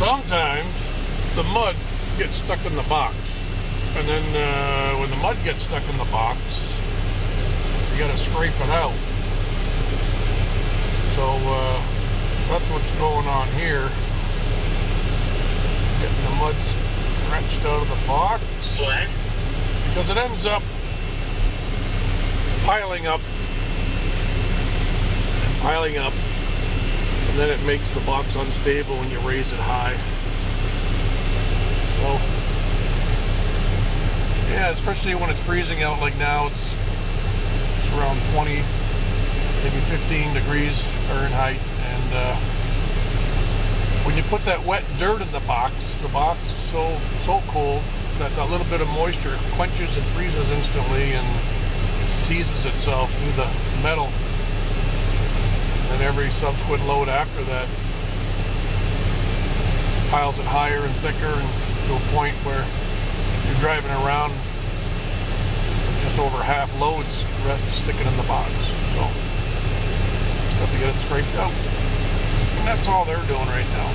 Sometimes the mud gets stuck in the box, and then when the mud gets stuck in the box, you gotta scrape it out. So that's what's going on here. Getting the mud scratched out of the box. What? Because it ends up piling up, and then it makes the box unstable when you raise it high. So, yeah, especially when it's freezing out like now, it's around 20, maybe 15 degrees Fahrenheit, and when you put that wet dirt in the box is so cold that a little bit of moisture quenches and freezes instantly and seizes itself through the metal. And every subsequent load after that piles it higher and thicker, and to a point where you're driving around just over half loads, the rest is sticking in the box. So just have to get it scraped out. And that's all they're doing right now.